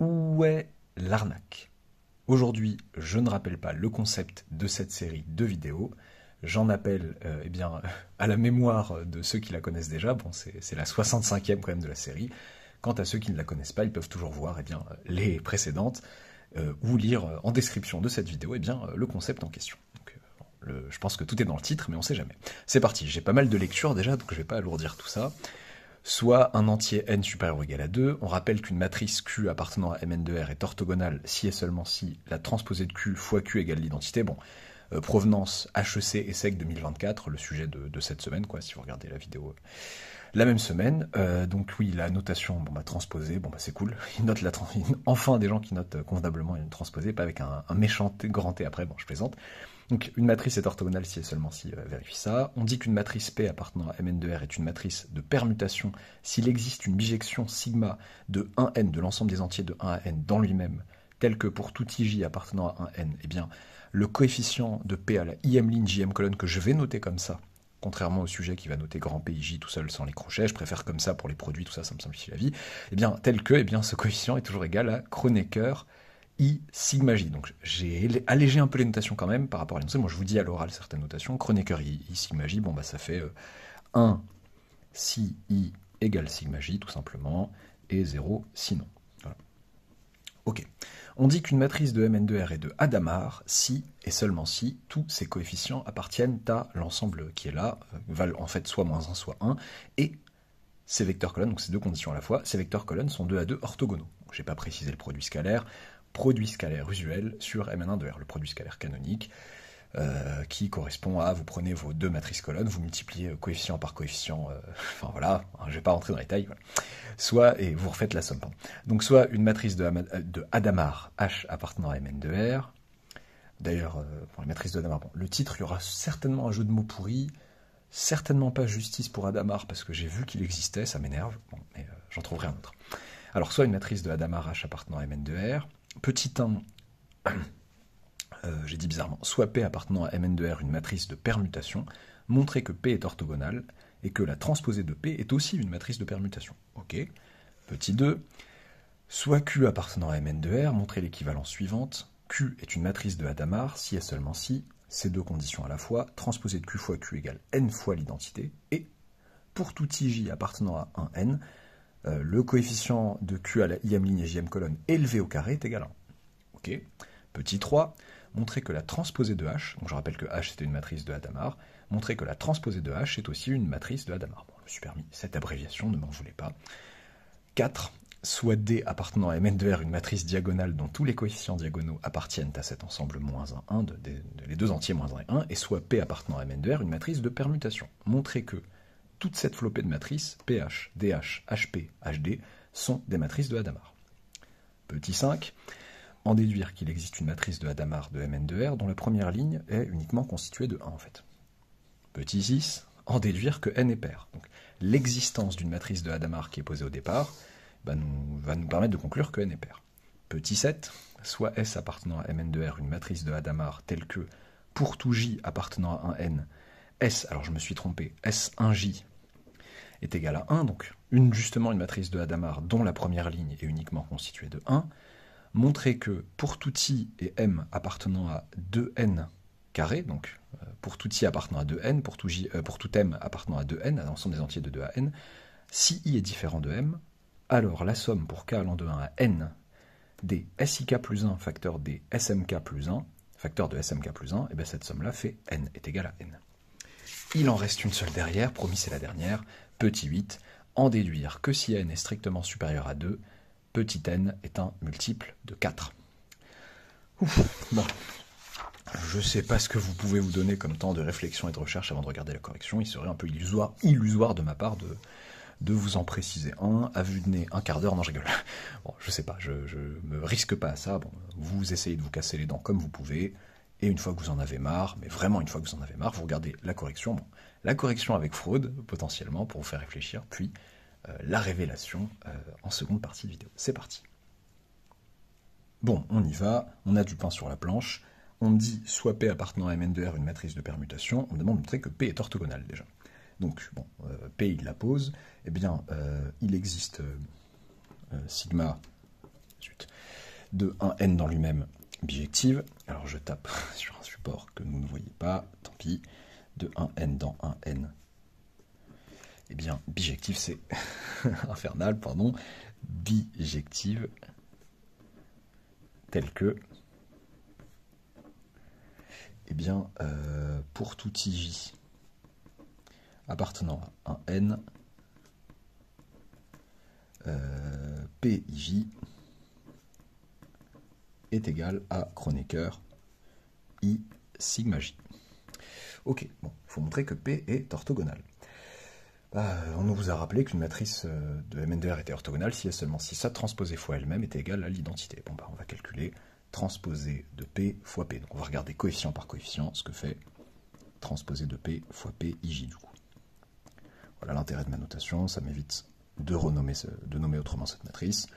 Où est l'arnaque? Aujourd'hui, je ne rappelle pas le concept de cette série de vidéos. J'en appelle eh bien, à la mémoire de ceux qui la connaissent déjà. Bon, c'est la 65e quand même de la série. Quant à ceux qui ne la connaissent pas, ils peuvent toujours voir eh bien, les précédentes ou lire en description de cette vidéo eh bien, le concept en question. Donc, je pense que tout est dans le titre, mais on ne sait jamais. C'est parti, j'ai pas mal de lectures déjà, donc je ne vais pas alourdir tout ça. Soit un entier n supérieur ou égal à 2. On rappelle qu'une matrice Q appartenant à Mn de R est orthogonale si et seulement si la transposée de Q fois Q égale l'identité. Bon, provenance HEC et SEC 2024, le sujet de cette semaine, quoi, si vous regardez la vidéo la même semaine. Donc oui, la notation, bon bah transposée, bon bah c'est cool. Ils notent enfin des gens qui notent convenablement une transposée, pas avec un méchant grand T après, bon je plaisante. Donc une matrice est orthogonale si et seulement si, vérifie ça. On dit qu'une matrice P appartenant à Mn de R est une matrice de permutation s'il existe une bijection sigma de 1n de l'ensemble des entiers de 1 à n dans lui-même, tel que pour tout IJ appartenant à 1n, eh bien le coefficient de P à la im ligne jm colonne que je vais noter comme ça, contrairement au sujet qui va noter grand PIJ tout seul sans les crochets, je préfère comme ça pour les produits, tout ça, ça me simplifie la vie, eh bien tel que, eh bien ce coefficient est toujours égal à Kronecker I sigma j. Donc j'ai allégé un peu les notations quand même par rapport à l'énoncé. Moi je vous dis à l'oral certaines notations. Kronecker I sigma j, bon bah ça fait 1 si I égale sigma j tout simplement, et 0 sinon. Voilà. Ok. On dit qu'une matrice de Mn de R est de Hadamard si et seulement si tous ses coefficients appartiennent à l'ensemble qui est là, valent en fait soit moins 1 soit 1, et ces vecteurs colonnes, donc ces deux conditions à la fois, ces vecteurs colonnes sont 2 à 2 orthogonaux. Je n'ai pas précisé le produit scalaire usuel sur Mn1 de R, le produit scalaire canonique, qui correspond à, vous prenez vos deux matrices colonnes, vous multipliez coefficient par coefficient, enfin voilà, je ne vais pas rentrer dans les détails, voilà. Soit, et vous refaites la somme, pardon. Donc soit une matrice de Hadamard H appartenant à Mn de R, d'ailleurs, pour les matrices de Hadamard, bon, le titre, il y aura certainement un jeu de mots pourri, certainement pas justice pour Hadamard, parce que j'ai vu qu'il existait, ça m'énerve, bon, mais j'en trouverai un autre. Alors soit une matrice de Hadamard H appartenant à Mn de R, petit 1, j'ai dit bizarrement, soit P appartenant à Mn de R, une matrice de permutation, montrer que P est orthogonale, et que la transposée de P est aussi une matrice de permutation. Ok. Petit 2, soit Q appartenant à Mn de R, montrer l'équivalence suivante, Q est une matrice de Hadamard, si et seulement si, ces deux conditions à la fois, transposée de Q fois Q égale n fois l'identité, et pour tout IJ appartenant à un n, le coefficient de Q à la im ligne et jm colonne élevé au carré est égal à 1. Ok. Petit 3, montrer que la transposée de H, donc je rappelle que H c'était une matrice de Hadamard, montrer que la transposée de H est aussi une matrice de Hadamard. Bon, je me suis permis cette abréviation, ne m'en voulez pas. 4, soit D appartenant à Mn de R, une matrice diagonale dont tous les coefficients diagonaux appartiennent à cet ensemble moins 1, 1 les deux entiers moins 1 et 1, et soit P appartenant à Mn de R, une matrice de permutation. Montrer que toute cette flopée de matrices, PH, DH, HP, HD, sont des matrices de Hadamard. Petit 5, en déduire qu'il existe une matrice de Hadamard de Mn de R dont la première ligne est uniquement constituée de 1 en fait. Petit 6, en déduire que n est pair. Donc l'existence d'une matrice de Hadamard qui est posée au départ va nous permettre de conclure que n est pair. Petit 7, soit S appartenant à Mn de R une matrice de Hadamard telle que pour tout J appartenant à un n, S, alors je me suis trompé, S1J est égal à 1, donc justement une matrice de Hadamard dont la première ligne est uniquement constituée de 1, montrer que pour tout I et M appartenant à 2n carré, donc pour tout I appartenant à 2n, pour tout M appartenant à 2n, à l'ensemble des entiers de 2 à n, si I est différent de M, alors la somme pour k allant de 1 à n des SIK plus 1 facteur des SMK plus 1, facteur de SMK plus 1, et bien cette somme-là fait n est égal à n. Il en reste une seule derrière, promis c'est la dernière, petit 8, en déduire que si n est strictement supérieur à 2, petit n est un multiple de 4. Ouf, bon. Je ne sais pas ce que vous pouvez vous donner comme temps de réflexion et de recherche avant de regarder la correction. Il serait un peu illusoire de ma part de vous en préciser un, à vue de nez, un quart d'heure, non je rigole. Bon, je sais pas, je me risque pas à ça. Bon, vous essayez de vous casser les dents comme vous pouvez, et une fois que vous en avez marre, mais vraiment une fois que vous en avez marre, vous regardez la correction. Bon, la correction avec fraude, potentiellement, pour vous faire réfléchir, puis la révélation en seconde partie de vidéo. C'est parti. Bon, on y va, on a du pain sur la planche. On me dit soit P appartenant à Mn de R une matrice de permutation, on me demande de montrer que P est orthogonale déjà. Donc, bon, P il la pose, eh bien, il existe sigma, de 1n dans lui-même, bijective. Alors je tape sur un support que vous ne voyez pas, tant pis, de 1n dans 1n. Eh bien, bijective, c'est infernal, pardon. Bijective, tel que, eh bien, pour tout ij appartenant à un n, PIJ est égal à Kronecker I sigma J. Ok, bon, il faut montrer que P est orthogonal. On nous vous a rappelé qu'une matrice de Mn de R était orthogonale si et seulement si sa transposée fois elle-même était égale à l'identité. Bon, on va calculer transposée de P fois P. Donc on va regarder coefficient par coefficient ce que fait transposée de P fois P IJ du coup. Voilà l'intérêt de ma notation, ça m'évite de nommer autrement cette matrice.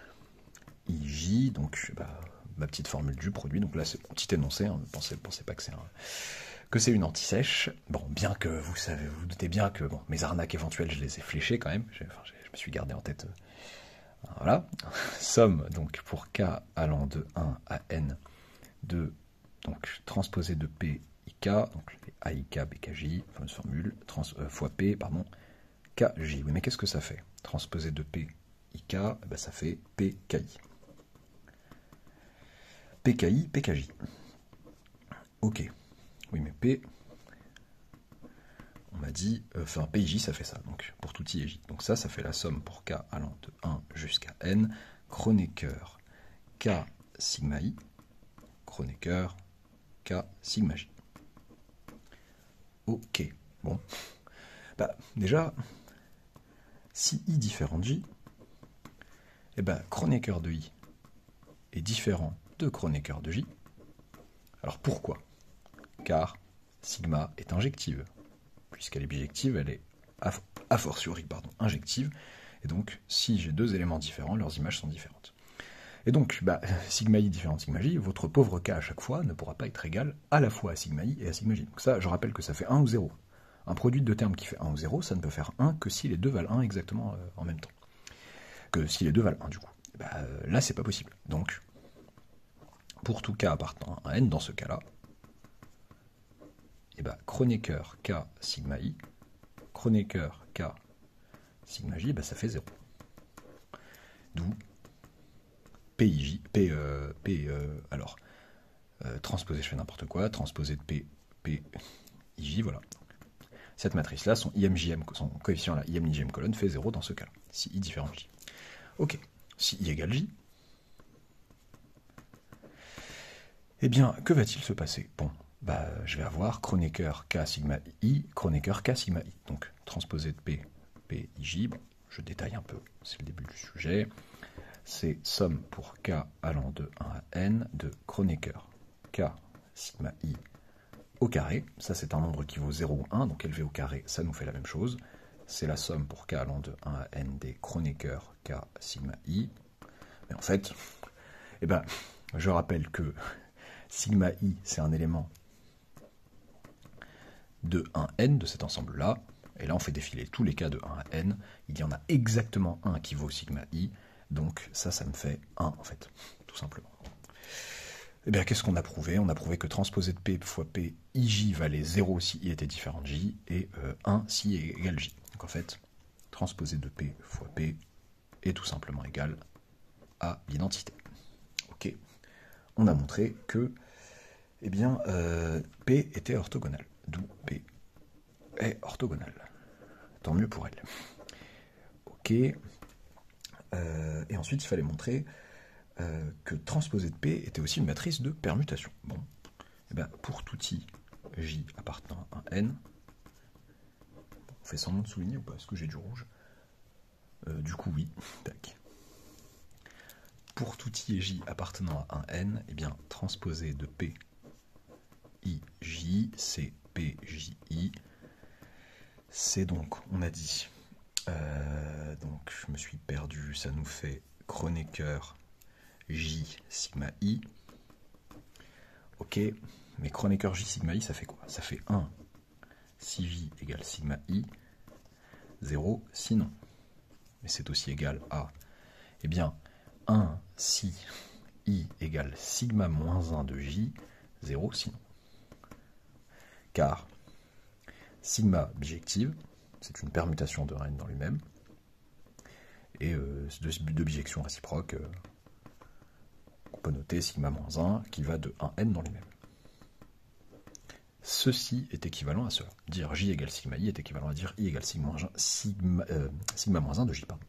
IJ, donc ma petite formule du produit, donc là c'est mon petit énoncé, hein, ne pensez pas que c'est une anti-sèche. Bon, bien que vous doutez bien que mes arnaques éventuelles, je les ai fléchées quand même, je me suis gardé en tête. Voilà, somme donc pour k allant de 1 à n de donc transposé de p ik, donc les aik bkj, fameuse formule, fois p, pardon, kj. Oui, mais qu'est-ce que ça fait? Transposé de p ik, ça fait pki. PKI, PKJ. Ok. Oui, mais P, on m'a dit, enfin PIJ, ça fait ça, donc pour tout I et J. Donc ça fait la somme pour K allant de 1 jusqu'à N, Kronecker K sigma I, Kronecker K sigma J. Ok, bon. Déjà, si I différent de J, Kronecker de I est différent de Kronecker de J. Alors pourquoi? Car sigma est injective. Puisqu'elle est bijective, elle est a fortiori injective. Et donc, si j'ai deux éléments différents, leurs images sont différentes. Et donc, sigma i différent de sigma j, votre pauvre k à chaque fois ne pourra pas être égal à la fois à sigma i et à sigma j. Donc ça, je rappelle que ça fait 1 ou 0. Un produit de deux termes qui fait 1 ou 0, ça ne peut faire 1 que si les deux valent 1 exactement en même temps. Que si les deux valent 1 du coup. Là, c'est pas possible. Donc, pour tout k appartenant à n, dans ce cas-là, Kronecker K sigma I, Kronecker K sigma J, ça fait 0. D'où PIJ, transposé, je fais n'importe quoi, transposé de P, PIJ, voilà. Cette matrice-là, son coefficient là, IM IJM colonne fait 0 dans ce cas-là, si I différent de J. Ok, si I égale J, eh bien, que va-t-il se passer? Bon, je vais avoir Kronecker K sigma I, Kronecker K sigma I. Donc, transposé de P, PIJ, je détaille un peu, c'est le début du sujet. C'est somme pour K allant de 1 à N de Kronecker K sigma I au carré. Ça, c'est un nombre qui vaut 0 ou 1, donc élevé au carré, ça nous fait la même chose. C'est la somme pour K allant de 1 à N des Kronecker K sigma I. Mais en fait, je rappelle que sigma I, c'est un élément de 1n de cet ensemble-là, et là on fait défiler tous les cas de 1 à n, il y en a exactement un qui vaut sigma i, donc ça me fait 1 en fait, tout simplement. Et bien qu'est-ce qu'on a prouvé? On a prouvé que transposé de P fois P, IJ valait 0 si I était différent de J, et 1 si I est égal J. Donc en fait, transposé de P fois P est tout simplement égal à l'identité. Ok, on a montré que P était orthogonal. D'où P est orthogonale. Tant mieux pour elle. Ok. Et ensuite, il fallait montrer que transposé de P était aussi une matrice de permutation. Bon. Pour tout I, J appartenant à un N, on fait semblant de souligner ou pas? Est-ce que j'ai du rouge? Du coup, oui. Tac. Pour tout I et J appartenant à un N, transposé de P, I, J, c'est PJI, c'est donc, on a dit, donc je me suis perdu, ça nous fait Kronecker J sigma I. Ok, mais Kronecker J sigma I, ça fait quoi? Ça fait 1 si J égale sigma I, 0 sinon. Mais c'est aussi égal à, 1 si I égale sigma moins 1 de J, 0 sinon. Car sigma bijective, c'est une permutation de un n dans lui-même, et de bijection réciproque, on peut noter sigma moins 1 qui va de 1n dans lui-même. Ceci est équivalent à cela. Dire J égale sigma I est équivalent à dire I égale sigma moins 1 de J. Pardon.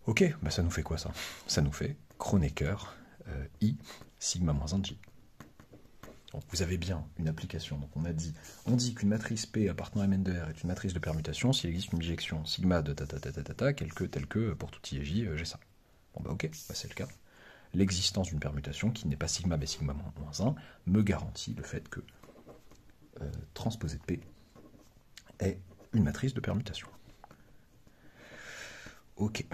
Ok, bah ça nous fait quoi ça? Ça nous fait Kronecker I sigma moins 1 de J. Donc vous avez bien une application. Donc on dit qu'une matrice P appartenant à Mn de R est une matrice de permutation s'il existe une bijection sigma de tata, tel que pour tout I et J, j'ai ça. Bon bah ok, bah c'est le cas. L'existence d'une permutation qui n'est pas sigma mais sigma moins 1 me garantit le fait que transposé de P est une matrice de permutation. Ok.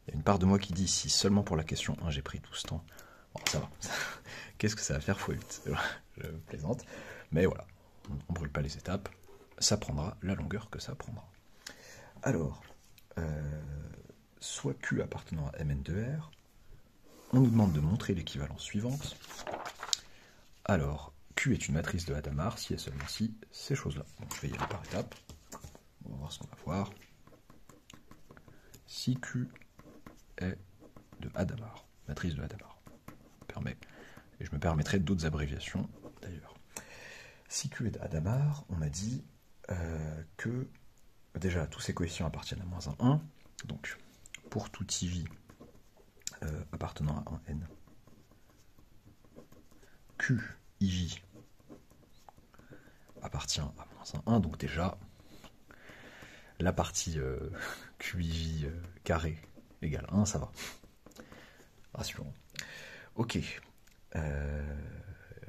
Il y a une part de moi qui dit si seulement pour la question 1 j'ai pris tout ce temps. Bon, ça va. Qu'est-ce que ça va faire x8? Je plaisante. Mais voilà, on ne brûle pas les étapes. Ça prendra la longueur que ça prendra. Alors, soit Q appartenant à Mn de R, on nous demande de montrer l'équivalence suivante. Alors, Q est une matrice de Hadamard si et seulement si ces choses-là. Donc je vais y aller par étapes. On va voir ce qu'on va voir. Si Q est de Hadamard, matrice de Hadamard, et je me permettrai d'autres abréviations d'ailleurs. Si Q est de Hadamard, on m'a dit que déjà tous ces coefficients appartiennent à moins 1, donc pour tout IV appartenant à un n, Q IJ appartient à moins 1, donc déjà la partie QIJ carré égale 1, ça va. Rassurant. Ok.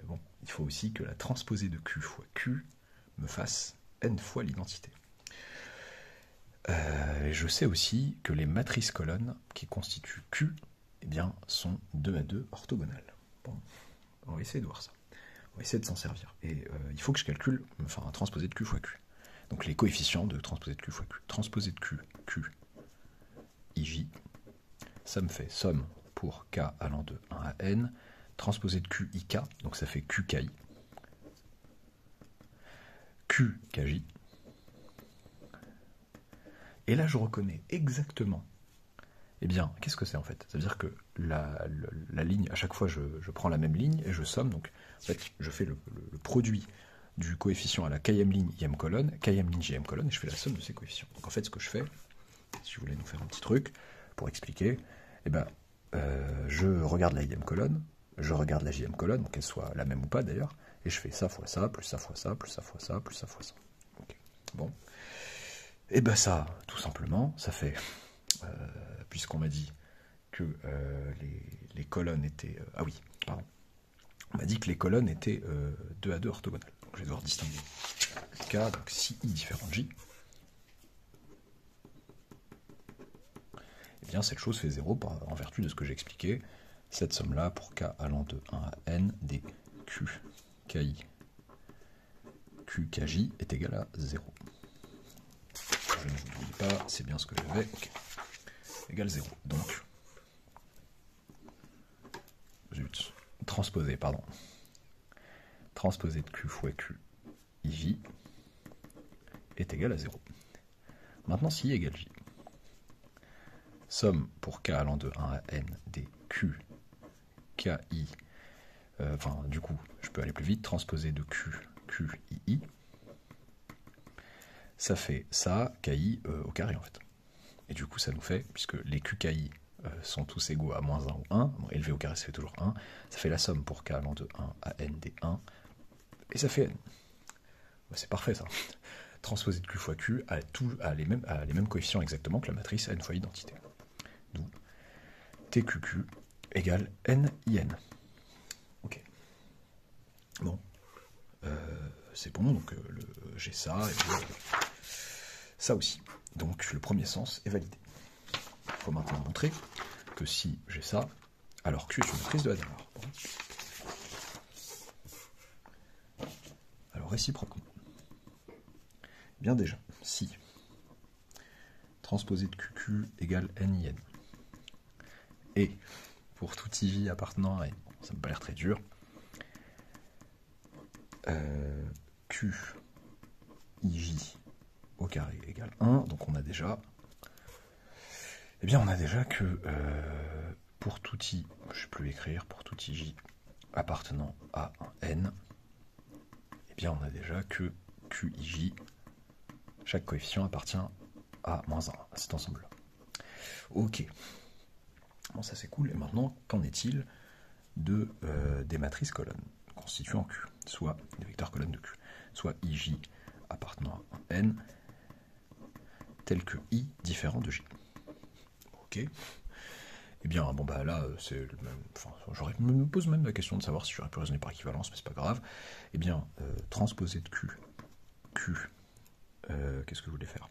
Bon, il faut aussi que la transposée de Q fois Q me fasse n fois l'identité. Je sais aussi que les matrices colonnes qui constituent Q eh bien, sont 2 à 2 orthogonales. Bon, on va essayer de voir ça. On va essayer de s'en servir. Et il faut que je calcule, enfin, un transposé de Q fois Q. Donc les coefficients de transposé de Q fois Q. Transposé de Q, Q, IJ, ça me fait somme pour K allant de 1 à N, transposé de Q, IK, donc ça fait QKI, Q, KJ. Et là, je reconnais exactement. Eh bien, qu'est-ce que c'est en fait? Ça veut dire que la ligne, à chaque fois, je prends la même ligne et je somme. Donc, en fait, je fais le produit du coefficient à la kème ligne im colonne, kème ligne jm colonne, et je fais la somme de ces coefficients. Donc, en fait, ce que je fais, si je voulais nous faire un petit truc pour expliquer, eh ben, je regarde la im colonne, je regarde la jm colonne, qu'elle soit la même ou pas d'ailleurs, et je fais ça fois ça, plus ça fois ça, plus ça fois ça, plus ça fois ça. Okay. Bon. Et ben ça, tout simplement, ça fait, puisqu'on m'a dit que les colonnes étaient... ah oui, pardon. On m'a dit que les colonnes étaient 2 à 2 orthogonales. Donc je vais devoir distinguer K, donc si I différent de J. Eh bien cette chose fait 0 en vertu de ce que j'ai expliqué. Cette somme-là, pour K allant de 1 à N, des Q, KI, Q, KJ est égale à 0. Je ne vous dis pas, c'est bien ce que j'avais. Ok. Égale 0. Donc, zut, transposé de Q fois Q, IJ est égal à 0. Maintenant, si I égale J, somme pour K allant de 1 à N des Q, KI, enfin, du coup, je peux aller plus vite, transposé de Q, QII, ça fait ça, KI au carré en fait. Et du coup, ça nous fait, puisque les QKI sont tous égaux à moins 1 ou 1, bon, élevé au carré, ça fait toujours 1, ça fait la somme pour K allant de 1 à N des 1, et ça fait N. Bah, c'est parfait ça. Transposé de Q fois Q a les mêmes coefficients exactement que la matrice N fois identité. D'où TQQ égale NIN. Ok. Bon. C'est bon, donc j'ai ça, et ça aussi. Donc le premier sens est validé. Il faut maintenant montrer que si j'ai ça, alors Q est une matrice de Hadamard. Bon. Alors réciproquement. Bien déjà, si transposé de QQ égale NIN, Et pour tout ij appartenant à n, ça me paraît très dur, q ij au carré égale 1, donc on a déjà, que pour tout i, je ne sais plus écrire, pour tout ij appartenant à un n, eh bien on a déjà que qij, chaque coefficient appartient à -1, à cet ensemble-là. Ok. Bon, ça c'est cool. Et maintenant, qu'en est-il des matrices colonnes constituant Q, soit des vecteurs colonnes de Q, soit ij appartenant à un n, tel que i différent de j. Ok. Eh bien, bon bah là, c'est le même. Enfin, je me pose même la question de savoir si j'aurais pu raisonner par équivalence, mais c'est pas grave. Eh bien, transposer de Q, qu'est-ce que je voulais faire?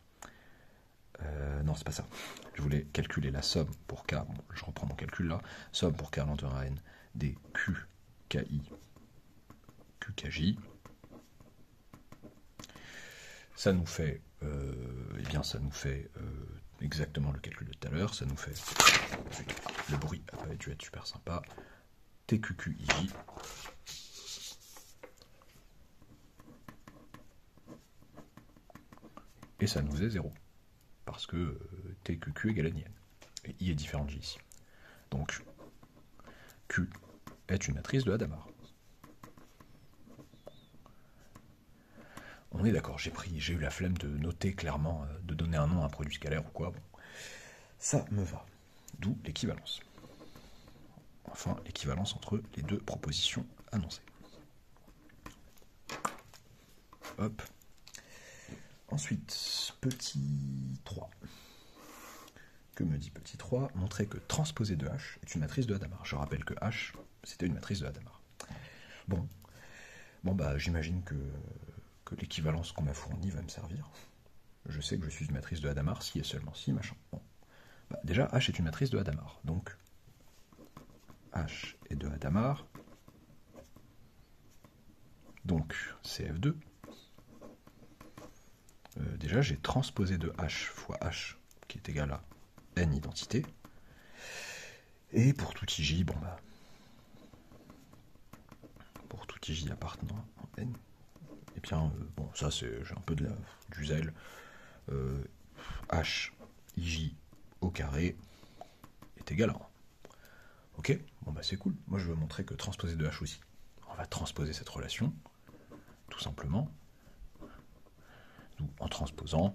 Non, c'est pas ça. Je voulais calculer la somme pour K, bon, je reprends mon calcul là, somme pour K allant de 1 à N des QKI, QKJ. Ça nous fait, exactement le calcul de tout à l'heure, ça nous fait, le bruit a dû être super sympa, TQQIJ. Et ça nous est 0. Parce que TQQ égale à n. Et I est différent de J ici. Donc, Q est une matrice de Hadamard. On est d'accord, j'ai eu la flemme de noter clairement, de donner un nom à un produit scalaire ou quoi. Bon, ça me va. D'où l'équivalence. Enfin, l'équivalence entre les deux propositions annoncées. Hop. Ensuite, petit 3. Que me dit petit 3? Montrer que transposé de H est une matrice de Hadamard. Je rappelle que H, c'était une matrice de Hadamard. Bon bah j'imagine que l'équivalence qu'on m'a fournie va me servir. Je sais que je suis une matrice de Hadamard si et seulement si, machin. Bon. Bah, déjà, H est une matrice de Hadamard. Donc, H est de Hadamard. Donc, CF2. Déjà, j'ai transposé de H fois H, qui est égal à n identité. Et pour tout ij, bon bah, pour tout ij appartenant à n, et bien, bon, ça c'est, j'ai un peu du zèle. H, ij au carré est égal à 1. Ok, bon bah c'est cool. Moi je veux montrer que transposer de H aussi. On va transposer cette relation, tout simplement. En transposant,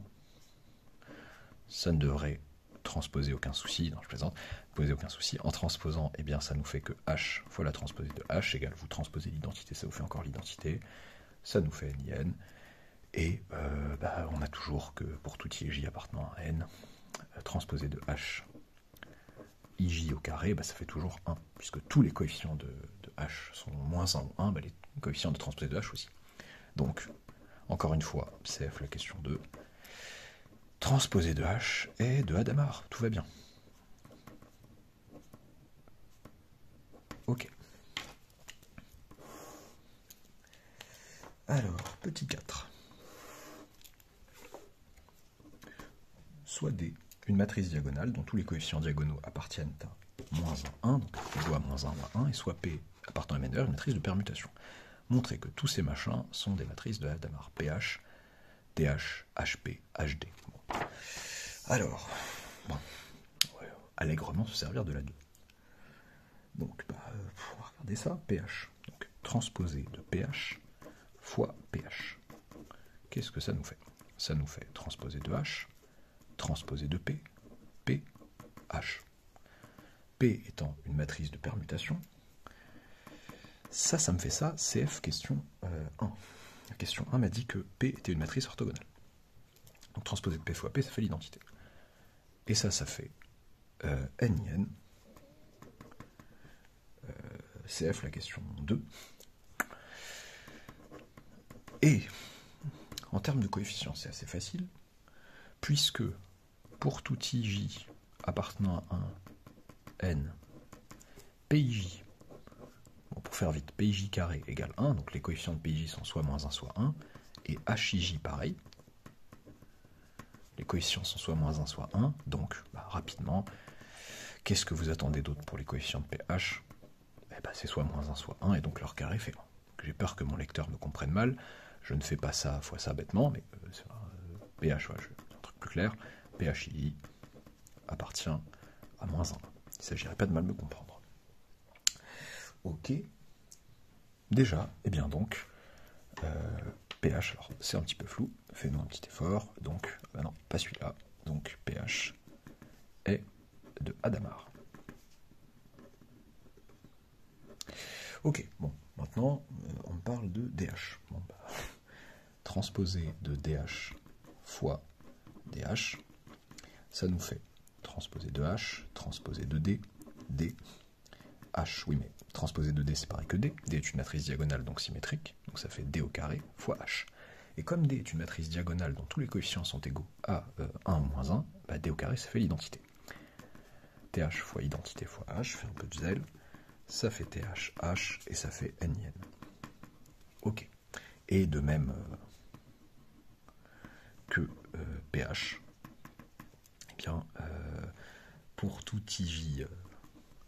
ça ne devrait transposer aucun souci, non je plaisante, poser aucun souci. En transposant, eh bien ça nous fait que H fois la transposée de H égale, vous transposez l'identité, ça vous fait encore l'identité, ça nous fait NIN, et bah, on a toujours que pour tout IJ appartenant à N, transposé de H IJ au carré, bah, ça fait toujours 1, puisque tous les coefficients de H sont -1 ou 1, bah, les coefficients de transposé de H aussi. Donc, encore une fois, CF la question 2. Transposé de H et de Hadamard, tout va bien. Ok. Alors, petit 4. Soit D, une matrice diagonale dont tous les coefficients diagonaux appartiennent à -1, donc égaux à -1 ou à 1, et soit P appartenant à MNR, une matrice de permutation. Montrer que tous ces machins sont des matrices de Hadamard. PH, TH, HP, HD. Bon. Alors, bon, ouais, allègrement se servir de la 2. Donc, bah, on va regarder ça. PH. Donc, transposé de PH fois PH. Qu'est-ce que ça nous fait? Ça nous fait transposé de H, transposé de P, P, H. P étant une matrice de permutation. Ça me fait ça, CF question 1. La question 1 m'a dit que P était une matrice orthogonale. Donc transposer de P fois P, ça fait l'identité. Et ça fait NIN. CF la question 2. Et en termes de coefficients, c'est assez facile, puisque pour tout IJ appartenant à un N, PIJ, bon, pour faire vite, PIJ carré égale 1, donc les coefficients de PIJ sont soit -1, soit 1, et HIJ pareil. Les coefficients sont soit -1, soit 1, donc bah, rapidement, Qu'est-ce que vous attendez d'autre pour les coefficients de pH? Eh ben, c'est soit -1, soit 1, et donc leur carré fait 1. J'ai peur que mon lecteur me comprenne mal. Je ne fais pas ça fois ça bêtement, mais pH, ouais, un truc plus clair. pHi appartient à -1. Il ne s'agirait pas de mal me comprendre. Ok. Déjà, eh bien donc, pH, alors c'est un petit peu flou, fais-nous un petit effort, donc, non, pas celui-là, donc pH est de Hadamard. Ok, bon, maintenant, on parle de DH. Bon, bah, transposé de DH fois DH, ça nous fait transposé de H, transposé de D, D, H, oui, mais transposé de D, c'est pareil que D. D est une matrice diagonale, donc symétrique, donc ça fait D au carré fois H. Et comme D est une matrice diagonale dont tous les coefficients sont égaux à 1 ou moins 1, bah D au carré, ça fait l'identité. TH fois identité fois H, fait un peu de zèle, ça fait TH, H, et ça fait NIN. Ok. Et de même que pH, eh bien, pour tout IJ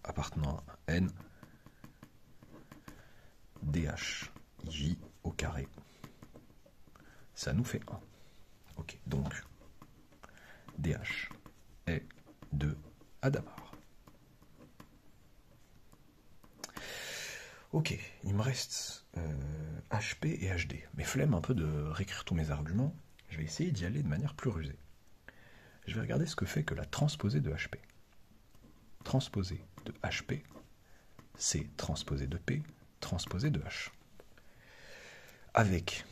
appartenant à N, DH IJ au carré, ça nous fait 1. Ok, donc DH est de Hadamard. Ok, il me reste HP et HD. Mais flemme un peu de réécrire tous mes arguments, je vais essayer d'y aller de manière plus rusée. Je vais regarder ce que fait que la transposée de HP. Transposée de HP, c'est transposée de P, transposée de H. Avec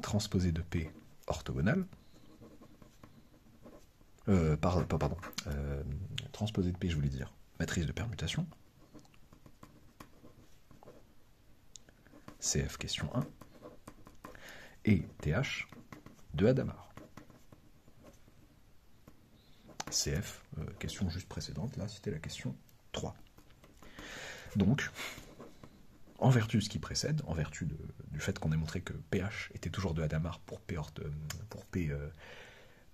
transposée de P orthogonale, transposée de P, je voulais dire, matrice de permutation, CF question 1, et TH de Hadamard. CF, question juste précédente, là c'était la question 3. Donc, en vertu de ce qui précède, en vertu du fait qu'on ait montré que pH était toujours de Hadamard pour P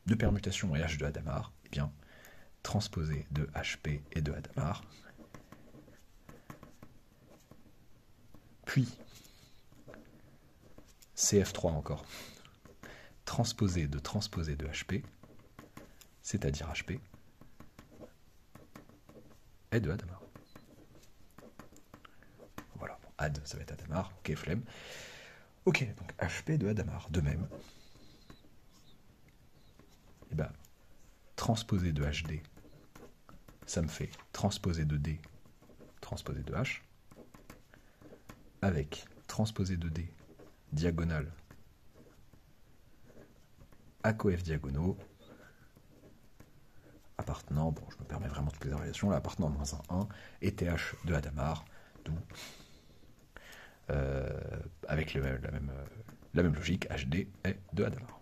de permutation et H de Hadamard, eh bien, transposé de HP et de Hadamard, puis CF3 encore, transposé de HP, c'est-à-dire HP, est de Hadamard. Voilà, Had, ça va être Hadamard, ok, flemme. Ok, donc HP de Hadamard, de même. Et bien, transposé de HD, ça me fait transposé de D, transposé de H, avec transposé de D, diagonale, à coef diagonaux, appartenant, bon, je me permets vraiment toutes les variations, là, appartenant à -1, et TH de Hadamard, d'où, avec la même logique, HD est de Hadamard.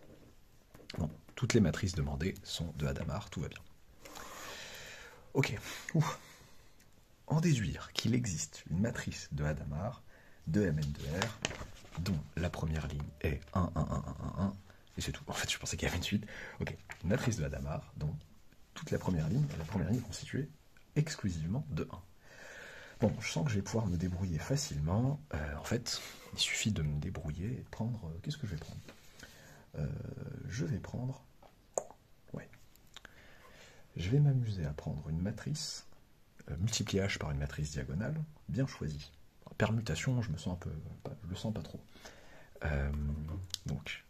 Bon, toutes les matrices demandées sont de Hadamard, tout va bien. Ok, en déduire qu'il existe une matrice de Hadamard de Mn2R, dont la première ligne est 1, 1, 1, 1, 1, et c'est tout. En fait, je pensais qu'il y avait une suite. Ok, une matrice de Hadamard, dont toute la première ligne est constituée exclusivement de 1. Bon, je sens que je vais pouvoir me débrouiller facilement. En fait, il suffit de me débrouiller et de prendre... Qu'est-ce que je vais prendre? Je vais prendre... Ouais. Je vais m'amuser à prendre une matrice, multiplier H par une matrice diagonale, bien choisie. En permutation, je me sens un peu... je le sens pas trop. Donc,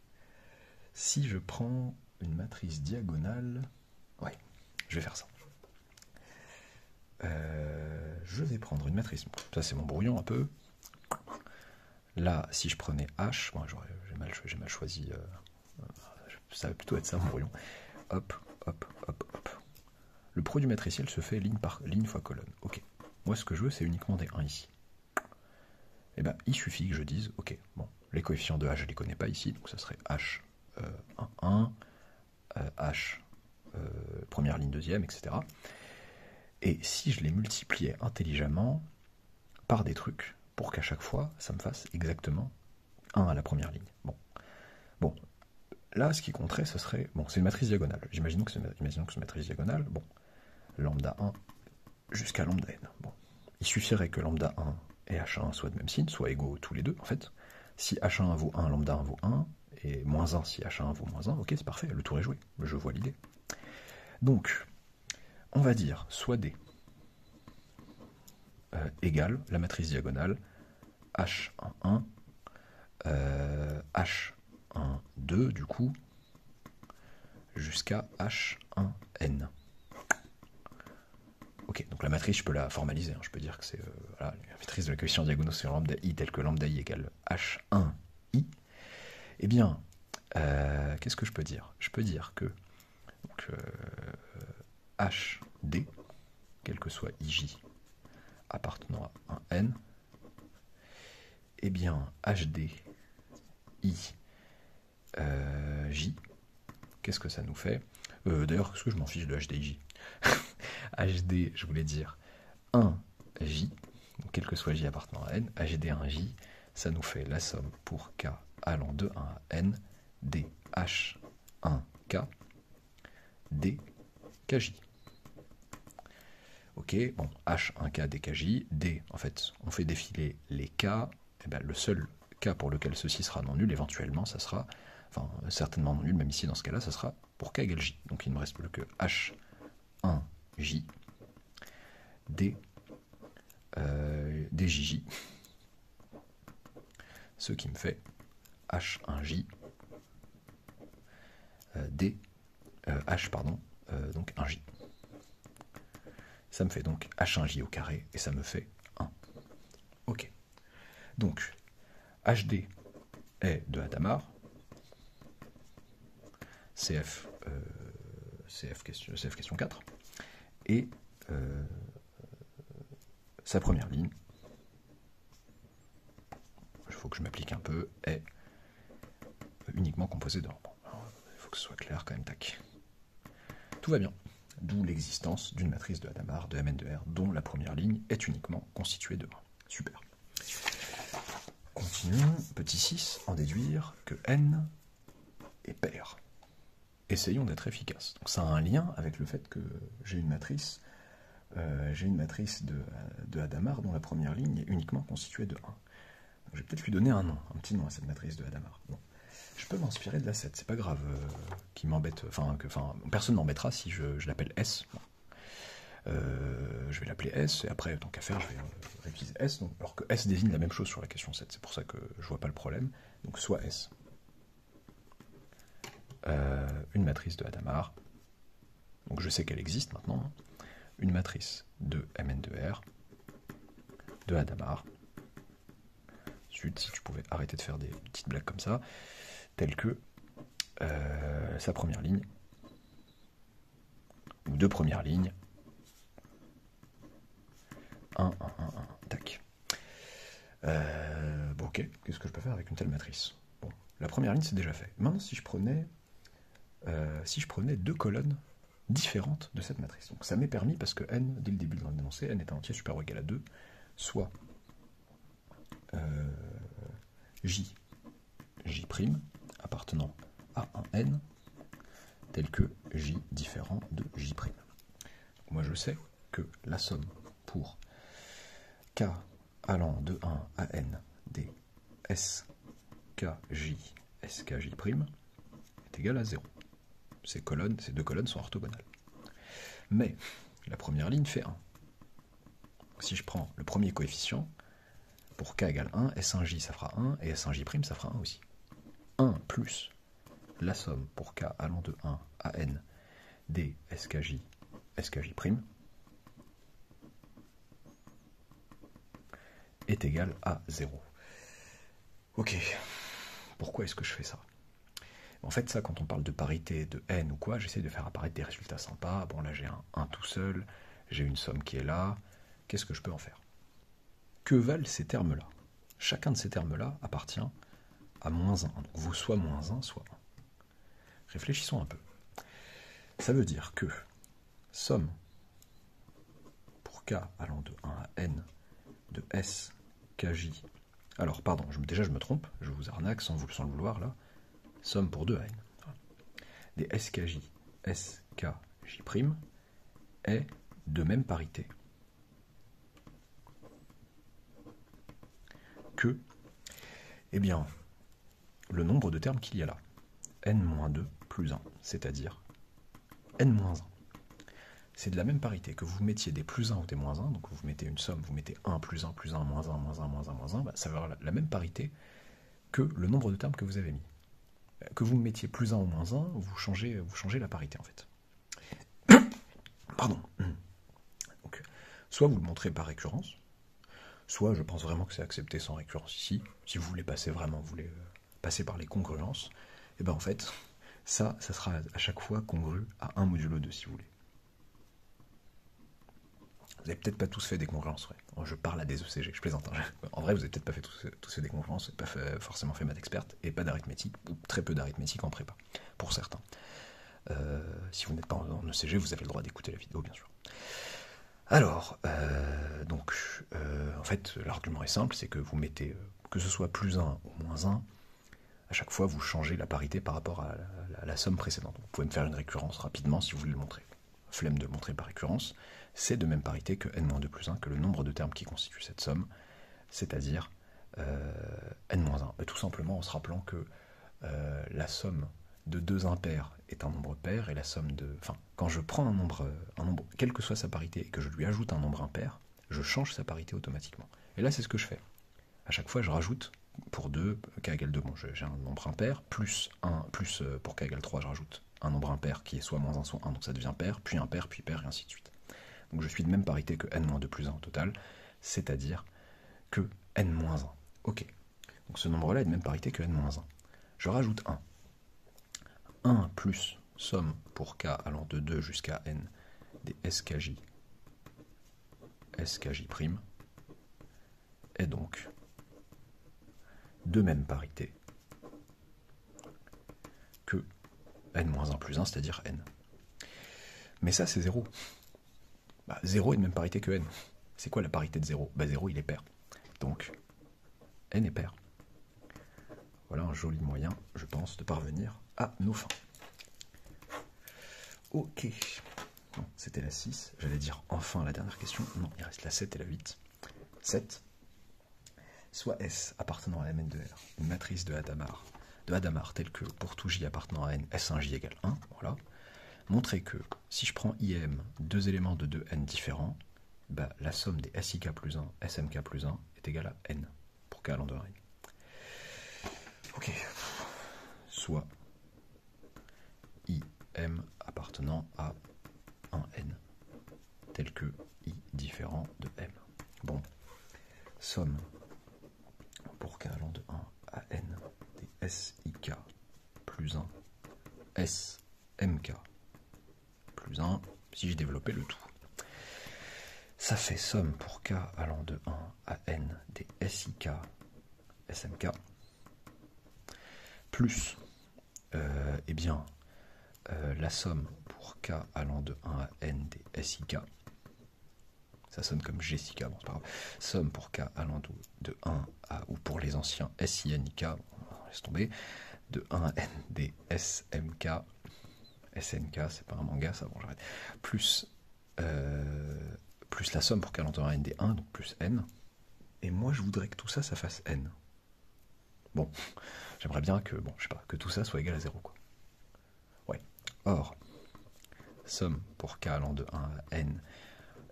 si je prends une matrice diagonale... Ouais, je vais faire ça. Je vais prendre une matrice. Ça, c'est mon brouillon un peu. Là, si je prenais H, bon, j'ai mal choisi. Ça va plutôt être ça, mon brouillon. Hop, hop, hop, hop. Le produit matriciel se fait ligne par ligne fois colonne. Ok. Moi, ce que je veux, c'est uniquement des 1 ici. Et bien, il suffit que je dise, ok, bon, les coefficients de H, je ne les connais pas ici, donc ça serait H 1, 1, H première ligne, deuxième, etc. Et si je les multipliais intelligemment par des trucs, pour qu'à chaque fois, ça me fasse exactement 1 à la première ligne. Bon. Là, ce qui compterait, ce serait... Bon, c'est une matrice diagonale. Imaginons que c'est une matrice diagonale. Bon, lambda 1 jusqu'à lambda n. Bon. Il suffirait que lambda 1 et h1 soient de même signe, soient égaux tous les deux, en fait. Si h1 vaut 1, lambda 1 vaut 1, et moins 1 si h1 vaut moins 1, ok, c'est parfait, le tour est joué, je vois l'idée. Donc, on va dire soit D égale la matrice diagonale H11, H12 du coup, jusqu'à H1n. Ok, donc la matrice, je peux la formaliser, hein. Je peux dire que c'est voilà, la matrice de la coefficient diagonaux sur lambda i telle que lambda i égale H1i. Eh bien, qu'est-ce que je peux dire? Je peux dire que donc, HD, quel que soit ij appartenant à un n, eh bien HD I J, qu'est-ce que ça nous fait? D'ailleurs, est-ce que je m'en fiche de HDIJ? HD, je voulais dire 1J, donc quel que soit J appartenant à n, HD1J, ça nous fait la somme pour K allant de 1 à n, DH1K, DKJ. Ok, bon, H1K, DKJ, D, en fait, on fait défiler les K, et bien le seul cas pour lequel ceci sera non nul, éventuellement, ça sera, enfin, certainement non nul, même ici, dans ce cas-là, ça sera pour K égale J. Donc il ne me reste plus que H1J, DJJ, ce qui me fait H1J, donc 1J. Ça me fait donc H1J au carré, et ça me fait 1. Ok. Donc, HD est de Hadamard, CF question 4, et sa première ligne, il faut que je m'applique un peu, est uniquement composée de... Bon, il faut que ce soit clair quand même, tac. Tout va bien. D'où l'existence d'une matrice de Hadamard de Mn de R dont la première ligne est uniquement constituée de 1. Super. Continuons, petit 6, en déduire que n est pair. Essayons d'être efficaces. Donc ça a un lien avec le fait que j'ai une matrice de Hadamard dont la première ligne est uniquement constituée de 1. Donc, je vais peut-être lui donner un nom, un petit nom à cette matrice de Hadamard. Bon. Je peux m'inspirer de la 7, c'est pas grave, qui m'embête, personne m'embêtera si je l'appelle S. Bon. Je vais l'appeler S, et après, tant qu'à faire, je vais réutiliser S, donc, alors que S désigne la même chose sur la question 7, c'est pour ça que je vois pas le problème. Donc soit S. Une matrice de Hadamard, donc je sais qu'elle existe maintenant, hein. Une matrice de Mn de R, de Hadamard, si tu pouvais arrêter de faire des petites blagues comme ça, telle que sa première ligne, ou deux premières lignes, 1, 1, 1, 1, tac. Bon, ok, qu'est-ce que je peux faire avec une telle matrice? Bon, la première ligne, c'est déjà fait. Maintenant, si je prenais deux colonnes différentes de cette matrice, donc ça m'est permis, parce que n, dès le début de l'énoncé, n est un entier supérieur ou égal à 2, soit J appartenant à un n, tel que J différent de J'. Moi, je sais que la somme pour K allant de 1 à n des SKJ, SKJ' est égal à 0. Ces deux colonnes sont orthogonales. Mais la première ligne fait 1. Si je prends le premier coefficient, pour K égale 1, S1J ça fera 1, et S1J' ça fera 1 aussi. 1 plus la somme pour K allant de 1 à n des SKJ, SKJ' est égal à 0. Ok, pourquoi est-ce que je fais ça? En fait, ça, quand on parle de parité de n ou quoi, j'essaie de faire apparaître des résultats sympas. Bon, là, j'ai un 1 tout seul, j'ai une somme qui est là. Qu'est-ce que je peux en faire? Que valent ces termes-là? Chacun de ces termes-là appartient à moins 1. Donc, vaut soit moins 1, soit 1. Réfléchissons un peu. Ça veut dire que somme pour k allant de 1 à n de s kj... Alors, pardon, déjà je me trompe, je vous arnaque sans le vouloir, là. Somme pour 2 à n. Des skj, skj' est de même parité que, eh bien, le nombre de termes qu'il y a là, n-2 plus 1, c'est-à-dire n-1. C'est de la même parité que vous mettiez des plus 1 ou des moins 1, donc vous mettez une somme, vous mettez 1 plus 1 plus 1, moins 1, moins 1, moins 1, moins 1, bah, ça va avoir la même parité que le nombre de termes que vous avez mis. Que vous mettiez plus 1 ou moins 1, vous changez la parité en fait. Pardon. Donc, soit vous le montrez par récurrence, soit je pense vraiment que c'est accepté sans récurrence ici. Si vous voulez passer vraiment, vous voulez passer par les congruences, et bien en fait, ça sera à chaque fois congru à 1 modulo 2 si vous voulez. Vous n'avez peut-être pas tous fait des congruences, ouais. Je parle à des ECG, je plaisante. Hein. En vrai, vous n'avez peut-être pas fait tous fait des congruences, vous n'avez pas forcément fait maths experte, et pas d'arithmétique, ou très peu d'arithmétique en prépa, pour certains. Si vous n'êtes pas en ECG, vous avez le droit d'écouter la vidéo, bien sûr. Alors, en fait, l'argument est simple, c'est que vous mettez, que ce soit plus 1 ou moins 1, à chaque fois, vous changez la parité par rapport à la somme précédente. Vous pouvez me faire une récurrence rapidement si vous voulez le montrer. Flemme de le montrer par récurrence. C'est de même parité que n-2 plus 1, que le nombre de termes qui constitue cette somme, c'est-à-dire n-1. Tout simplement en se rappelant que la somme de deux impairs est un nombre pair, et la somme de... Enfin, quand je prends un nombre, quelle que soit sa parité, et que je lui ajoute un nombre impair, je change sa parité automatiquement. Et là, c'est ce que je fais. À chaque fois, je rajoute, pour 2, k égale 2, bon, j'ai un nombre impair, plus 1, plus pour k égale 3, je rajoute un nombre impair qui est soit moins 1, soit 1, donc ça devient pair, puis impair, puis pair, et ainsi de suite. Donc je suis de même parité que n-2 plus 1 au total, c'est-à-dire que n-1. Ok. Donc ce nombre-là est de même parité que n-1. Je rajoute 1. 1 plus somme pour k allant de 2 jusqu'à n des skj prime est donc de même parité que n-1 plus 1, c'est-à-dire n. Mais ça, c'est 0. 0 est de même parité que n. C'est quoi la parité de 0 ? 0, il est pair. Donc, n est pair. Voilà un joli moyen, je pense, de parvenir à nos fins. Ok. Bon, c'était la 6. J'allais dire enfin la dernière question. Non, il reste la 7 et la 8. 7. Soit S appartenant à Mn de R, une matrice de Hadamard telle que pour tout J appartenant à N, S1J égale 1. Voilà. Montrer que si je prends IM, deux éléments de 2n différents, la somme des SIK plus 1, SMK plus 1 est égale à n, pour k allant de 1 à n. Ok. Soit IM appartenant à un n, tel que I différent de M. Bon. Somme pour k allant de 1 à n des SIK plus 1, SMK plus 1, si je développais le tout. Ça fait somme pour k allant de 1 à n des SIK, SMK, plus la somme pour k allant de 1 à n des SIK. Ça sonne comme GSIK, bon c'est pas grave. Somme pour k allant de 1 à, ou pour les anciens SINK, on laisse tomber, de 1 à n des SMK, SNK, c'est pas un manga ça, bon j'arrête, plus la somme pour k allant de 1 à n des 1, donc plus n, et moi je voudrais que tout ça, ça fasse n. Bon, j'aimerais bien que, bon, je sais pas, que tout ça soit égal à 0, quoi. Ouais. Or, somme pour k allant de 1 à n,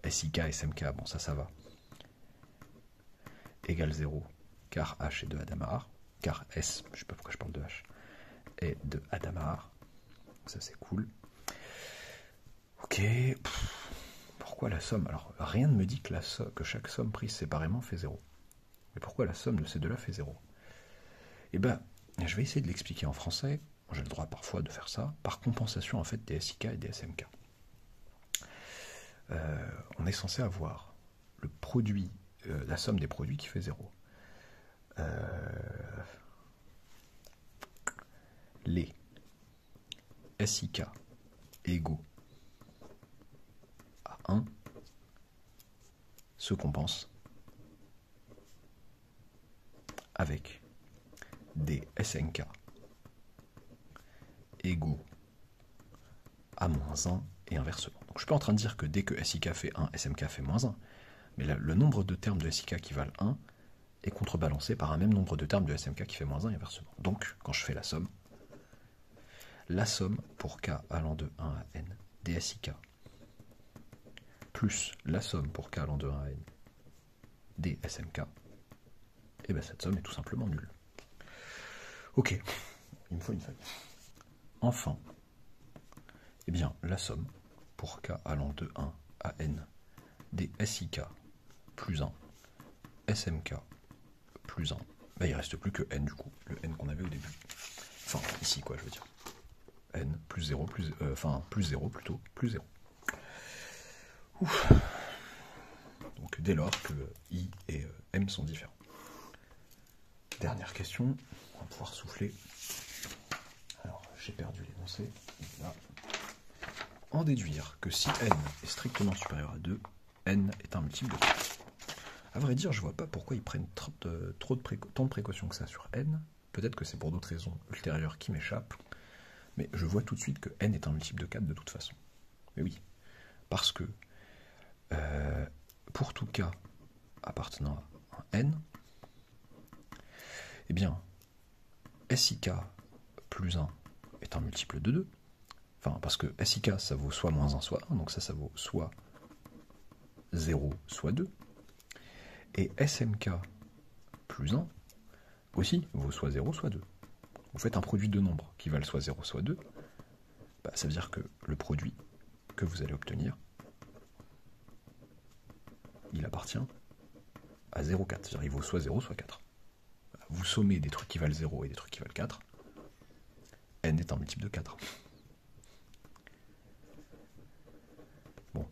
SIK, SMK, bon ça va, égale 0, car H est de Hadamard, car S, je sais pas pourquoi je parle de H, est de Hadamard, ça c'est cool. Ok, pourquoi la somme? Alors, rien ne me dit que chaque somme prise séparément fait 0. Mais pourquoi la somme de ces deux-là fait 0? Eh ben, je vais essayer de l'expliquer en français, j'ai le droit parfois de faire ça, par compensation en fait des SIK et des SMK. On est censé avoir le produit, la somme des produits qui fait 0. Les SIK égaux à 1 se compensent avec des SNK égaux à moins 1 et inversement. Donc je suis pas en train de dire que dès que SIK fait 1, SMK fait moins 1, mais là, le nombre de termes de SIK qui valent 1 est contrebalancé par un même nombre de termes de SMK qui fait -1 et inversement. Donc, quand je fais la somme pour k allant de 1 à n dsik plus la somme pour k allant de 1 à n dsmk, et bien cette somme est tout simplement nulle. Ok, il me faut une feuille. Enfin, eh bien la somme pour k allant de 1 à n dsik plus 1 smk plus 1, ben, il ne reste plus que n du coup, le n qu'on avait au début. Enfin, ici quoi, je veux dire. N plus 0, plus 0 plutôt, plus 0. Ouf. Donc dès lors que I et M sont différents. Dernière question, on va pouvoir souffler. Alors, j'ai perdu l'énoncé. Là. En déduire que si n est strictement supérieur à 2, n est un multiple de 4. À vrai dire, je vois pas pourquoi ils prennent tant de précautions que ça sur n. Peut-être que c'est pour d'autres raisons ultérieures qui m'échappent. Mais je vois tout de suite que n est un multiple de 4 de toute façon. Mais oui, parce que pour tout k appartenant à un n, eh bien, SIK plus 1 est un multiple de 2. Enfin, parce que SIK, ça vaut soit -1, soit 1, donc ça vaut soit 0, soit 2. Et SMK plus 1 aussi vaut soit 0, soit 2. Vous faites un produit de nombres qui valent soit 0, soit 2, bah, ça veut dire que le produit que vous allez obtenir, il appartient à 0,4, c'est-à-dire il vaut soit 0, soit 4. Vous sommez des trucs qui valent 0 et des trucs qui valent 4, n est un multiple de 4. Bon,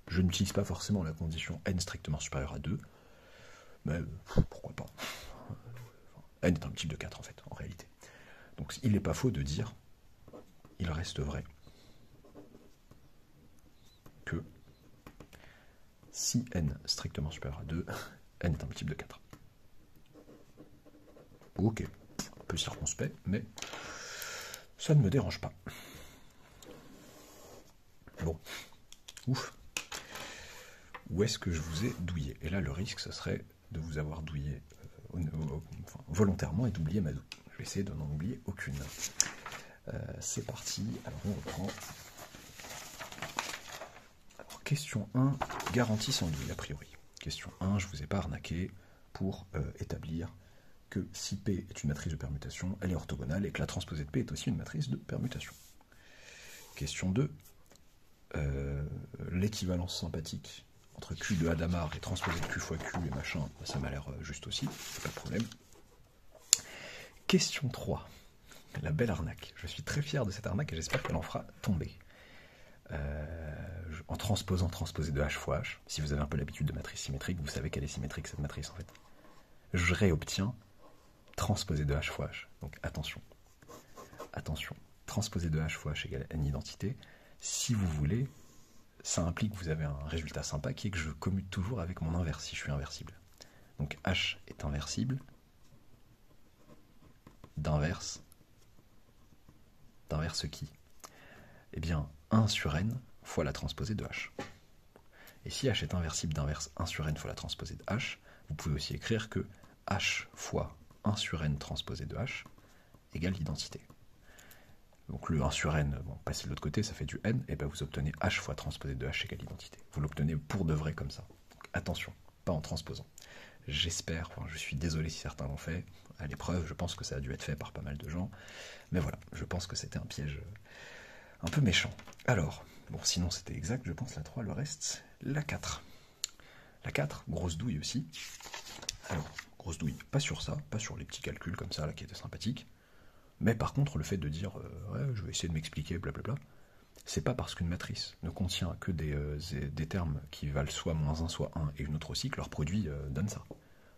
je n'utilise pas forcément la condition n strictement supérieure à 2, mais pourquoi pas. N est un multiple de 4 en fait, en réalité. Donc il n'est pas faux de dire, il reste vrai, que si n strictement supérieur à 2, n est un multiple de 4. Ok, un peu circonspect, mais ça ne me dérange pas. Bon, ouf. Où est-ce que je vous ai douillé? Et là, le risque, ce serait de vous avoir douillé volontairement et d'oublier ma douille. Je vais essayer de n'en oublier aucune. C'est parti, alors on reprend. Alors, question 1, garantie sans douille, a priori. Question 1, je ne vous ai pas arnaqué pour établir que si P est une matrice de permutation, elle est orthogonale et que la transposée de P est aussi une matrice de permutation. Question 2, l'équivalence sympathique entre Q de Hadamard et transposée de Q fois Q et machin, ça m'a l'air juste aussi, pas de problème. Question 3, la belle arnaque. Je suis très fier de cette arnaque et j'espère qu'elle en fera tomber. En transposant transposée de H fois H, si vous avez un peu l'habitude de matrice symétrique, vous savez qu'elle est symétrique cette matrice en fait. Je réobtiens transposée de H fois H. Donc attention, attention, transposée de H fois H égale n identité. Si vous voulez, ça implique que vous avez un résultat sympa qui est que je commute toujours avec mon inverse si je suis inversible. Donc H est inversible d'inverse qui? Eh bien 1 sur n fois la transposée de H. Et si H est inversible d'inverse 1 sur n fois la transposée de H, vous pouvez aussi écrire que H fois 1 sur n transposé de H égale l'identité. Donc le 1 sur n, bon, passez de l'autre côté, ça fait du n, et bien vous obtenez H fois transposé de H égale l'identité. Vous l'obtenez pour de vrai comme ça. Donc attention, pas en transposant. J'espère, enfin, je suis désolé si certains l'ont fait, à l'épreuve, je pense que ça a dû être fait par pas mal de gens, mais voilà, je pense que c'était un piège un peu méchant. Alors, bon, sinon c'était exact, je pense la 3, le reste, la 4. La 4, grosse douille aussi. Alors, grosse douille, pas sur ça, pas sur les petits calculs comme ça, là, qui étaient sympathiques, mais par contre, le fait de dire, ouais, je vais essayer de m'expliquer, blablabla, c'est pas parce qu'une matrice ne contient que des termes qui valent soit -1, soit 1, et une autre aussi, que leur produit donne ça.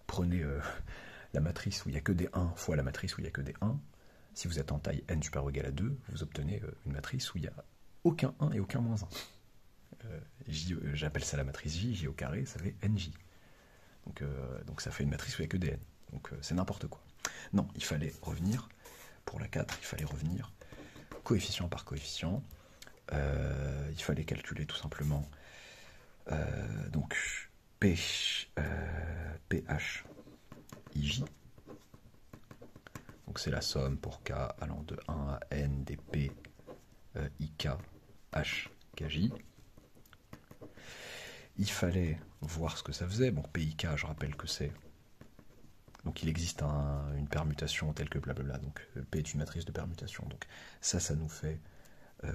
Prenez la matrice où il n'y a que des 1 fois la matrice où il n'y a que des 1, si vous êtes en taille n supérieur ou égal à 2, vous obtenez une matrice où il n'y a aucun 1 et aucun -1. J'appelle ça la matrice J, J au carré, ça fait NJ. Donc ça fait une matrice où il n'y a que des n. Donc c'est n'importe quoi. Non, il fallait revenir, pour la 4, il fallait revenir coefficient par coefficient. Il fallait calculer tout simplement donc PH IJ. Donc c'est la somme pour K allant de 1 à N des P IK H KJ. Il fallait voir ce que ça faisait. Bon, PIK, je rappelle que c'est... Donc il existe une permutation telle que blablabla. Donc P est une matrice de permutation. Donc ça nous fait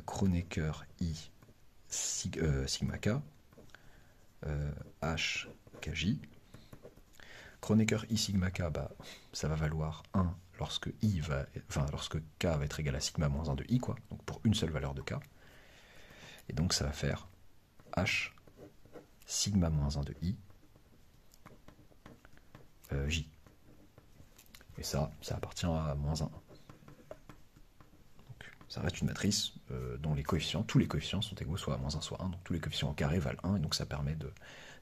Kronecker I sigma K H KJ. Kronecker I sigma K, ça va valoir 1 lorsque K va être égal à sigma moins 1 de I, quoi. Donc pour une seule valeur de K. Et donc ça va faire H sigma moins 1 de I J. Et ça appartient à moins 1. Donc ça reste une matrice dont tous les coefficients sont égaux soit à moins 1 soit 1. Donc tous les coefficients au carré valent 1 et donc ça permet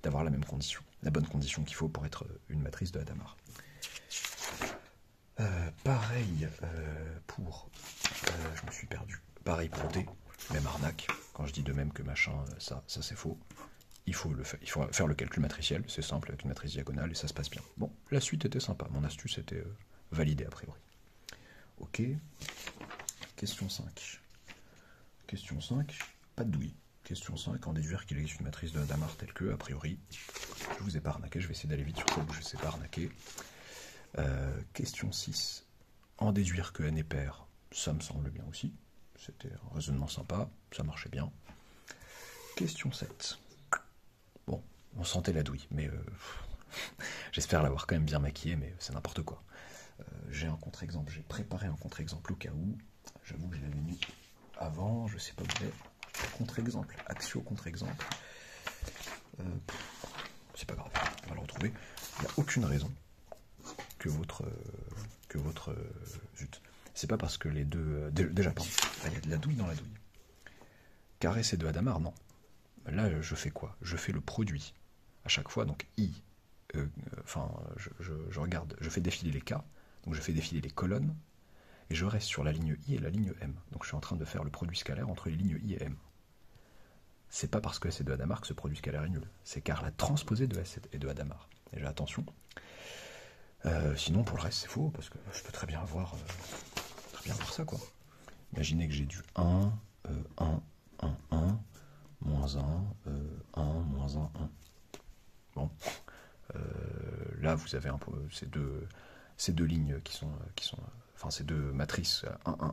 d'avoir la même condition, la bonne condition qu'il faut pour être une matrice de Hadamard. Pareil pour... je me suis perdu. Pareil pour D, même arnaque. Quand je dis de même que machin, ça c'est faux. Il faut faire le calcul matriciel, c'est simple, avec une matrice diagonale, et ça se passe bien. Bon, la suite était sympa, mon astuce était validée a priori. Ok, question 5. Question 5, pas de douille. Question 5, en déduire qu'il existe une matrice de Hadamard telle que, a priori, je vous ai pas arnaqué, je vais essayer d'aller vite sur celle où je ne sais pas arnaquer. Question 6, en déduire que n est pair, ça me semble bien aussi. C'était un raisonnement sympa, ça marchait bien. Question 7. Bon, on sentait la douille, mais j'espère l'avoir quand même bien maquillé, mais c'est n'importe quoi. J'ai un contre-exemple, j'ai préparé un contre-exemple au cas où. J'avoue que je l'avais mis avant, je sais pas où il est. Contre-exemple, axio contre-exemple. C'est pas grave, on va le retrouver. Il n'y a aucune raison que votre zut. C'est pas parce que les deux... déjà, pardon, il y a de la douille dans la douille. Carré, c'est de Hadamard, non. Là, je fais quoi? Je fais le produit à chaque fois, donc I, je regarde, je fais défiler les K, donc je fais défiler les colonnes, et je reste sur la ligne I et la ligne M. Donc je suis en train de faire le produit scalaire entre les lignes I et M. C'est pas parce que c'est de Hadamard que ce produit scalaire est nul, c'est car la transposée de S est de Hadamard. Déjà, attention. Sinon, pour le reste, c'est faux, parce que je peux très bien voir ça, quoi. Imaginez que j'ai du 1, 1, 1, 1, moins 1, 1, moins 1, 1. Bon. Là, vous avez un peu ces deux lignes qui sont enfin, ces deux matrices, 1, 1,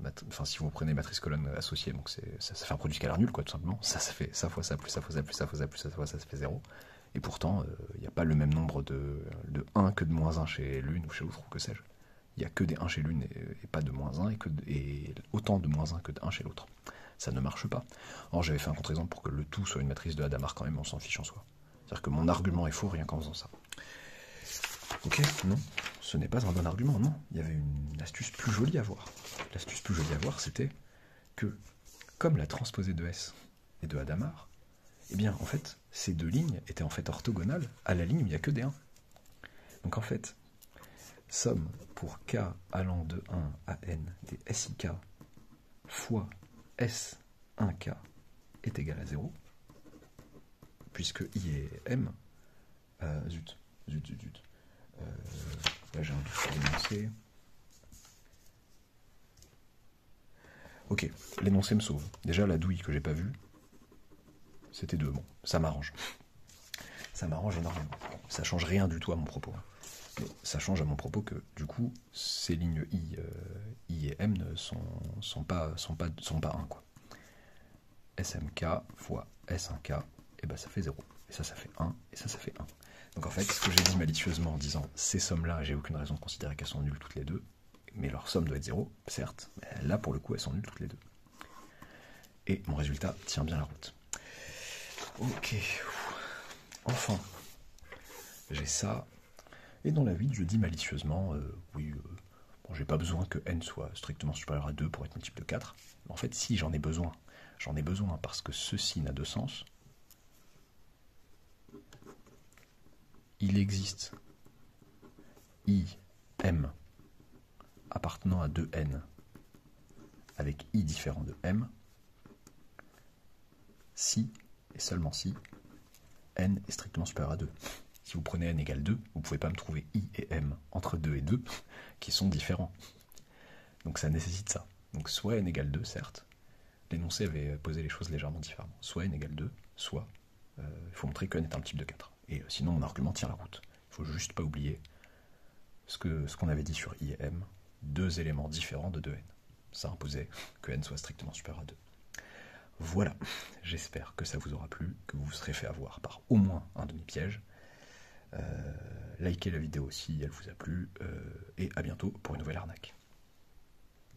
1, enfin, si vous prenez matrice colonne associée, donc ça fait un produit scalaire nul, quoi, tout simplement. Ça fait ça fois ça, plus ça fois ça, plus ça fois ça, plus ça fois ça, ça fait 0. Et pourtant, il n'y a pas le même nombre de 1 que de moins 1 chez l'une ou chez l'autre, ou que sais-je. Il n'y a que des 1 chez l'une et pas de moins 1, et autant de moins 1 que de 1 chez l'autre. Ça ne marche pas. Or, j'avais fait un contre-exemple pour que le tout soit une matrice de Hadamard quand même, on s'en fiche en soi. C'est-à-dire que mon argument est faux rien qu'en faisant ça. Ok, non, ce n'est pas un bon argument, non. Il y avait une astuce plus jolie à voir. L'astuce plus jolie à voir, c'était que, comme la transposée de S est de Hadamard, eh bien, en fait, ces deux lignes étaient en fait orthogonales à la ligne où il n'y a que des 1. Donc, en fait, somme pour K allant de 1 à N des SIK fois S1K est égal à 0, puisque I et M... zut. Là, j'ai un doute sur l'énoncé. Ok, l'énoncé me sauve. Déjà, la douille que j'ai pas vue, c'était 2. Bon, ça m'arrange. Ça m'arrange énormément. Ça change rien du tout à mon propos. Mais ça change à mon propos que, du coup, ces lignes I et M ne sont pas 1, quoi. SMK fois S1K, et ben ça fait 0. Et ça fait 1, et ça fait 1. Donc en fait, ce que j'ai dit malicieusement en disant ces sommes-là, j'ai aucune raison de considérer qu'elles sont nulles toutes les deux, mais leur somme doit être 0, certes, mais là pour le coup elles sont nulles toutes les deux. Et mon résultat tient bien la route. Ok, enfin, j'ai ça, et dans la 8, je dis malicieusement, oui, bon, j'ai pas besoin que n soit strictement supérieur à 2 pour être multiple de 4, mais en fait si j'en ai besoin parce que ceci n'a de sens. Il existe I, M appartenant à 2N avec I différent de M si, et seulement si, N est strictement supérieur à 2. Si vous prenez n égale 2, vous ne pouvez pas me trouver i et m entre 2 et 2, qui sont différents. Donc ça nécessite ça. Donc soit n égale 2, certes, l'énoncé avait posé les choses légèrement différemment. Soit n égale 2, soit il faut montrer que n est un type de 4. Et sinon mon argument tient la route. Il ne faut juste pas oublier ce qu'on avait dit sur i et m, deux éléments différents de 2n. Ça imposait que n soit strictement supérieur à 2. Voilà, j'espère que ça vous aura plu, que vous vous serez fait avoir par au moins un de mes pièges. Likez la vidéo si elle vous a plu, et à bientôt pour une nouvelle arnaque.